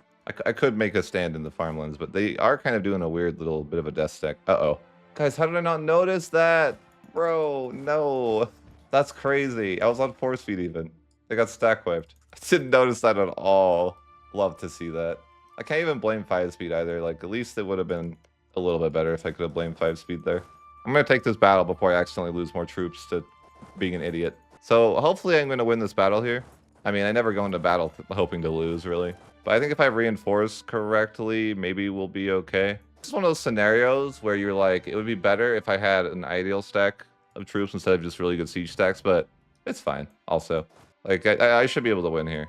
I could make a stand in the farmlands, but they are kind of doing a weird little bit of a death stack. Uh-oh. Guys, how did I not notice that? Bro, no. That's crazy. I was on force feed even. They got stack wiped. I didn't notice that at all. Love to see that. I can't even blame 5 speed either. Like, at least it would have been a little bit better if I could have blamed 5 speed there. I'm going to take this battle before I accidentally lose more troops to being an idiot. So hopefully I'm going to win this battle here. I mean, I never go into battle hoping to lose, really. But I think if I reinforce correctly, maybe we'll be okay. It's one of those scenarios where you're like, it would be better if I had an ideal stack of troops instead of just really good siege stacks, but it's fine also. Like, I should be able to win here.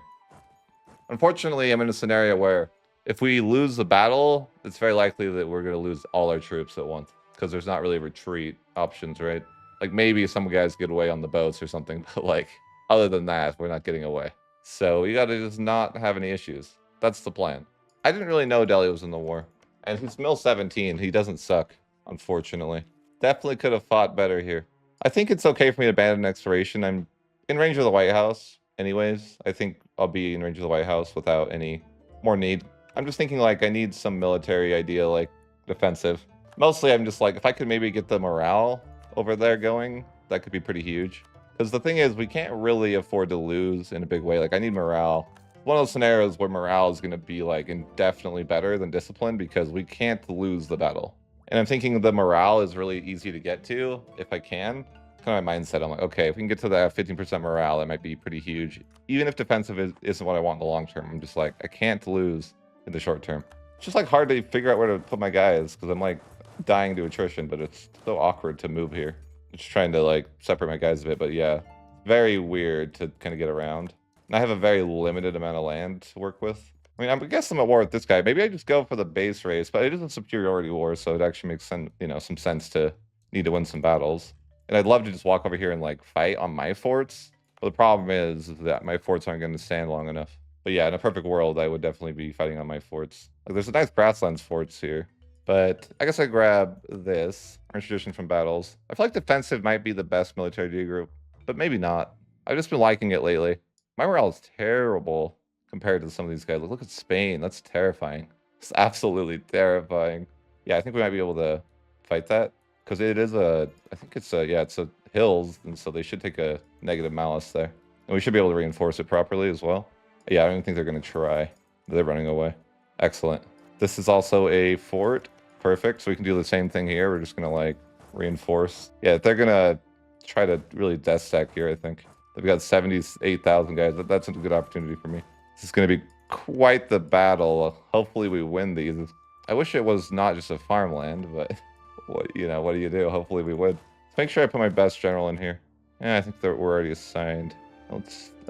Unfortunately, I'm in a scenario where if we lose the battle, it's very likely that we're going to lose all our troops at once. Because there's not really retreat options, right? Like, maybe some guys get away on the boats or something, but like, other than that, we're not getting away. So you gotta just not have any issues. That's the plan. I didn't really know Delhi was in the war. And he's mill 17. He doesn't suck, unfortunately. Definitely could have fought better here. I think it's okay for me to abandon exploration. I'm in range of the White House anyways. I think I'll be in range of the White House without any more need. I'm just thinking like I need some military idea, like defensive. Mostly I'm just like, if I could maybe get the morale over there going, that could be pretty huge. Because the thing is, we can't really afford to lose in a big way. Like I need morale. One of those scenarios where morale is going to be like indefinitely better than discipline because we can't lose the battle. And I'm thinking the morale is really easy to get to if I can. Kind of my mindset. I'm like, okay, if we can get to that 15% morale, that might be pretty huge. Even if defensive isn't what I want in the long term, I'm just like, I can't lose in the short term. It's just like hard to figure out where to put my guys because I'm like dying to attrition, but it's so awkward to move here. Just trying to like separate my guys a bit, but yeah, very weird to kind of get around. And I have a very limited amount of land to work with. I mean, I guess I'm at war with this guy. Maybe I just go for the base race, but it is a superiority war, so it actually makes sense, you know, some sense to need to win some battles. And I'd love to just walk over here and like fight on my forts. But the problem is that my forts aren't going to stand long enough. But yeah, in a perfect world, I would definitely be fighting on my forts. Like there's a nice grasslands forts here. But I guess I grab this. Orange tradition from battles. I feel like defensive might be the best military D group, but maybe not. I've just been liking it lately. My morale is terrible compared to some of these guys. Look at Spain. That's terrifying. It's absolutely terrifying. Yeah, I think we might be able to fight that because it is a, I think it's a, yeah, it's a hills. And so they should take a negative malice there. And we should be able to reinforce it properly as well. Yeah, I don't even think they're going to try. They're running away. Excellent. This is also a fort. Perfect. So we can do the same thing here. We're just going to like reinforce. Yeah, they're going to try to really death stack here, I think. They've got 78,000 guys. That's a good opportunity for me. This is going to be quite the battle. Hopefully we win these. I wish it was not just a farmland, but what do you do? Hopefully we win. Let's make sure I put my best general in here. Yeah, I think that we're already assigned.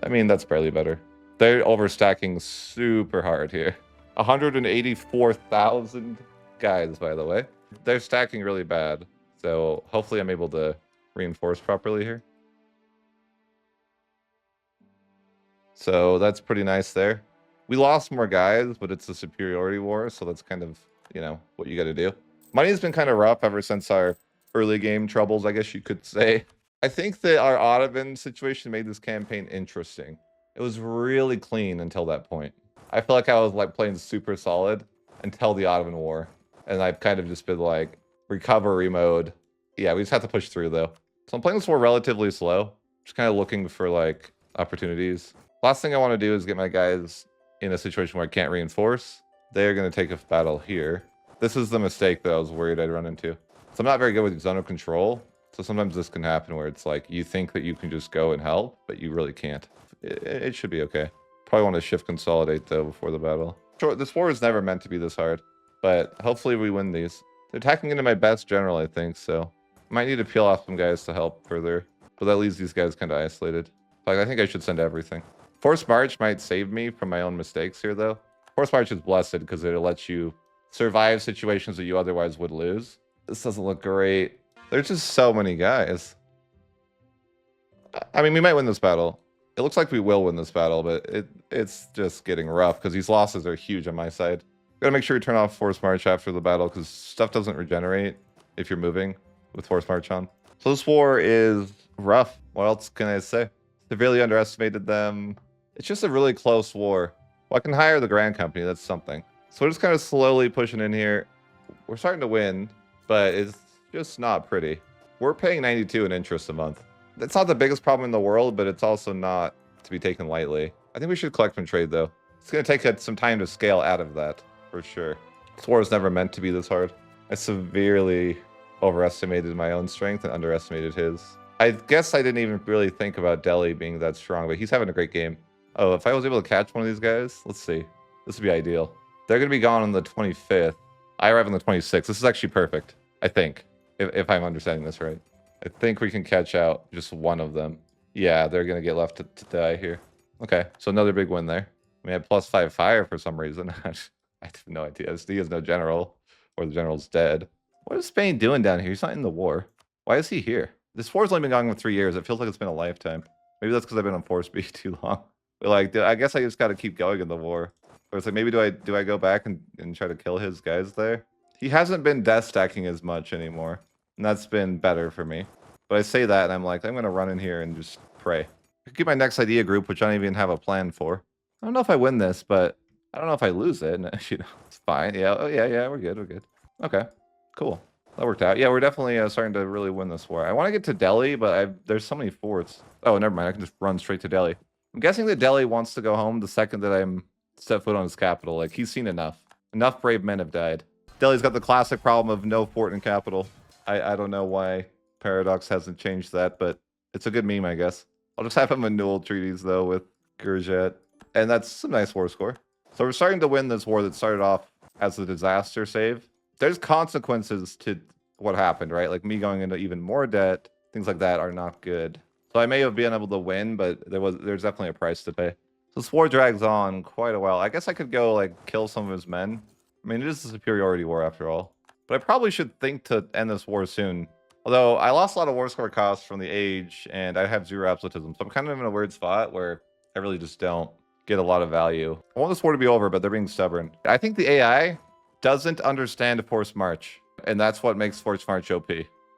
I mean, that's barely better. They're overstacking super hard here. 184,000 guys, by the way. They're stacking really bad. So hopefully I'm able to reinforce properly here. So that's pretty nice there. We lost more guys, but it's a superiority war. So that's kind of, what you got to do. Money's been kind of rough ever since our early game troubles, I guess you could say. I think that our Ottoman situation made this campaign interesting. It was really clean until that point. I feel like I was like playing super solid until the Ottoman War. And I've kind of just been like recovery mode. Yeah, we just have to push through though. So I'm playing this war relatively slow. Just kind of looking for like opportunities. Last thing I want to do is get my guys in a situation where I can't reinforce. They're going to take a battle here. This is the mistake that I was worried I'd run into. So I'm not very good with zone of control. So sometimes this can happen where it's like you think that you can just go and help, but you really can't. It should be okay. Probably want to shift consolidate though before the battle. Sure, this war is never meant to be this hard, but hopefully we win these. They're attacking into my best general, I think, so might need to peel off some guys to help further, but that leaves these guys kind of isolated. Like, I think I should send everything. Forced March might save me from my own mistakes here, though. Forced March is blessed because it lets you survive situations that you otherwise would lose. This doesn't look great. There's just so many guys. I mean, we might win this battle. It looks like we will win this battle, but it's just getting rough because these losses are huge on my side. Gotta make sure you turn off Forced March after the battle because stuff doesn't regenerate if you're moving with Forced March on. So this war is rough. What else can I say? Severely underestimated them. It's just a really close war. Well, I can hire the Grand Company. That's something. So we're just kind of slowly pushing in here. We're starting to win, but it's just not pretty. We're paying 92 in interest a month. That's not the biggest problem in the world, but it's also not to be taken lightly. I think we should collect from trade, though. It's going to take some time to scale out of that, for sure. This war is never meant to be this hard. I severely overestimated my own strength and underestimated his. I guess I didn't even really think about Delhi being that strong, but he's having a great game. Oh, if I was able to catch one of these guys, let's see. This would be ideal. They're going to be gone on the 25th. I arrive on the 26th. This is actually perfect, I think, if I'm understanding this right. I think we can catch out just one of them. Yeah, they're going to get left to die here. Okay, so another big win there. We had +5 fire for some reason. I have no idea. He has no general, or the general's dead. What is Spain doing down here? He's not in the war. Why is he here? This war's only been going for 3 years. It feels like it's been a lifetime. Maybe that's because I've been on force speed too long. But like, I guess I just got to keep going in the war. Or it's like, maybe do I go back and try to kill his guys there? He hasn't been death stacking as much anymore. And that's been better for me. But I say that and I'm like, I'm going to run in here and just pray. I could get my next idea group, which I don't even have a plan for. I don't know if I win this, but I don't know if I lose it. You know, it's fine. Yeah. Oh, yeah. We're good. We're good. Okay. Cool. That worked out. Yeah, we're definitely starting to really win this war. I want to get to Delhi, but there's so many forts. Oh, never mind. I can just run straight to Delhi. I'm guessing that Delhi wants to go home the second that I'm set foot on his capital. Like, he's seen enough. Enough brave men have died. Delhi's got the classic problem of no fort in capital. I don't know why Paradox hasn't changed that, but it's a good meme, I guess. I'll just have him annul treaties, though, with Gurjat. And that's a nice war score. So we're starting to win this war that started off as a disaster save. There's consequences to what happened, right? Like me going into even more debt, things like that are not good. So I may have been able to win, but there's definitely a price to pay. So this war drags on quite a while. I guess I could go like kill some of his men. I mean, it is a superiority war after all. But I probably should think to end this war soon. Although I lost a lot of war score costs from the age, and I have 0 absolutism. So I'm kind of in a weird spot where I really just don't get a lot of value. I want this war to be over, but they're being stubborn. I think the AI doesn't understand forced march, and that's what makes forced march OP.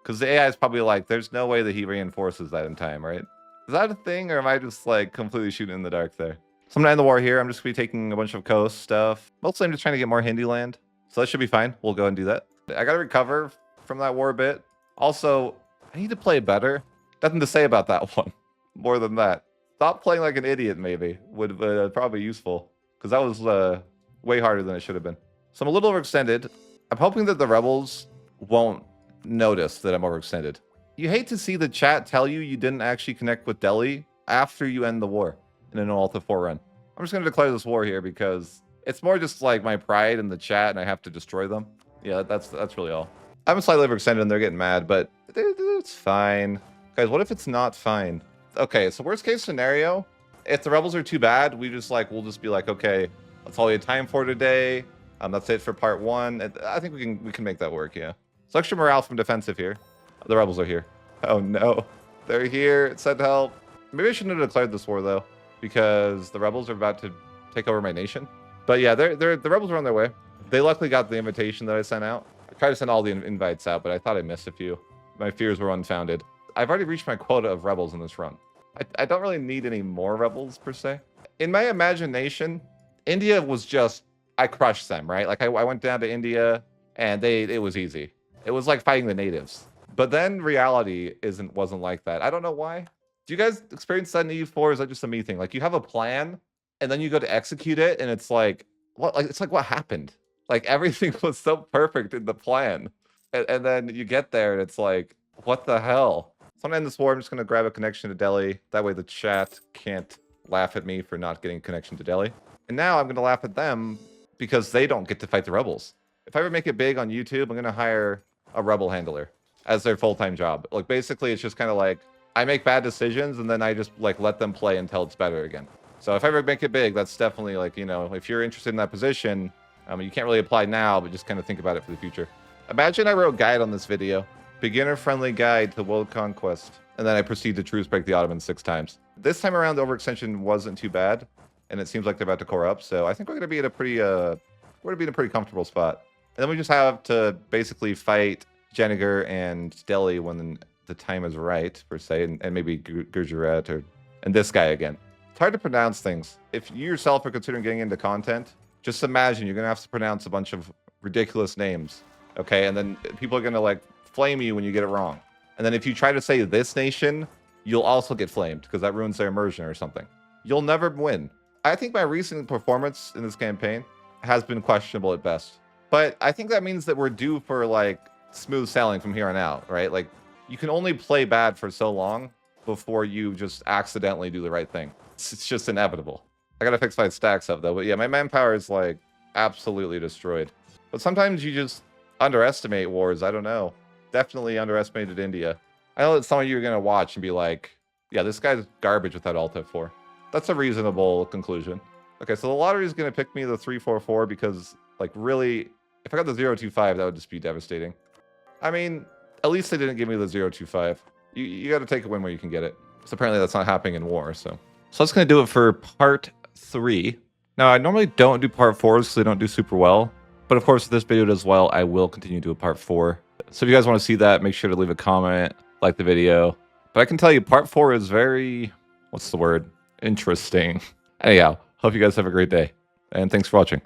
Because the AI is probably like, there's no way that he reinforces that in time, right? Is that a thing, or am I just like completely shooting in the dark there? So I'm gonna end the war here. I'm just gonna be taking a bunch of coast stuff. Mostly I'm just trying to get more Hindi land. So that should be fine. We'll go and do that. I gotta recover from that war a bit. Also, I need to play better. Nothing to say about that one. More than that. Stop playing like an idiot, maybe. Would probably be useful. Because that was way harder than it should have been. So I'm a little overextended. I'm hoping that the rebels won't notice that I'm overextended. You hate to see the chat tell you you didn't actually connect with Delhi after you end the war in an Alta 4 run. I'm just going to declare this war here because it's more just like my pride in the chat and I have to destroy them. Yeah, that's really all. I'm slightly overextended and they're getting mad, but it's fine. Guys, what if it's not fine? Okay, so worst case scenario, if the rebels are too bad, we'll just be like, okay, that's all we had time for today. That's it for part 1. I think we can make that work, yeah. So extra morale from defensive here. The rebels are here. Oh no, they're here. Send help. Maybe I shouldn't have declared this war though, because the rebels are about to take over my nation. But yeah, the rebels are on their way. They luckily got the invitation that I sent out. I tried to send all the invites out, but I thought I missed a few. My fears were unfounded. I've already reached my quota of rebels in this run. I don't really need any more rebels per se. In my imagination, India was just, I crushed them, right? Like I went down to India and it was easy. It was like fighting the natives. But then reality wasn't like that. I don't know why. Do you guys experience that in EU4? Or is that just a me thing? Like you have a plan and then you go to execute it and it's like, what? Like it's like what happened? Like everything was so perfect in the plan. And then you get there and it's like, what the hell? So I'm gonna end this war. I'm just gonna grab a connection to Delhi. That way the chat can't laugh at me for not getting a connection to Delhi. And now I'm gonna laugh at them because they don't get to fight the rebels. If I ever make it big on YouTube, I'm gonna hire a rebel handler as their full-time job. Like basically it's just kind of like I make bad decisions and then I just like let them play until it's better again. So if I ever make it big, that's definitely like, you know, if you're interested in that position, you can't really apply now, but just kind of think about it for the future. Imagine I wrote a guide on this video, beginner-friendly guide to world conquest, and then I proceed to truce break the Ottomans 6 times. This time around, the overextension wasn't too bad, and it seems like they're about to core up. So I think we're gonna be in a pretty, comfortable spot. And then we just have to basically fight Janagar and Delhi when the time is right, per se, and maybe Gujarat and this guy again. It's hard to pronounce things. If you yourself are considering getting into content, just imagine you're gonna have to pronounce a bunch of ridiculous names, okay? And then people are gonna like flame you when you get it wrong. And then if you try to say this nation, you'll also get flamed because that ruins their immersion or something. You'll never win. I think my recent performance in this campaign has been questionable at best. But I think that means that we're due for like smooth sailing from here on out, right? Like you can only play bad for so long before you just accidentally do the right thing. It's just inevitable. I gotta fix my stacks up though, but yeah, my manpower is like absolutely destroyed. But sometimes you just underestimate wars. I don't know. Definitely underestimated India. I know that some of you are gonna watch and be like, yeah, this guy's garbage without Alta 4. That's a reasonable conclusion. Okay, so the lottery is gonna pick me the 344 because like really, if I got the 025, that would just be devastating. I mean, at least they didn't give me the 025. You gotta take a win where you can get it. So apparently that's not happening in war, so. So that's gonna do it for part 3. Now, I normally don't do part 4s because they don't do super well. But of course, if this video does well, I will continue to do a part 4. So if you guys want to see that, make sure to leave a comment, like the video. But I can tell you, part 4 is very, what's the word? Interesting. Anyhow, hope you guys have a great day. and thanks for watching.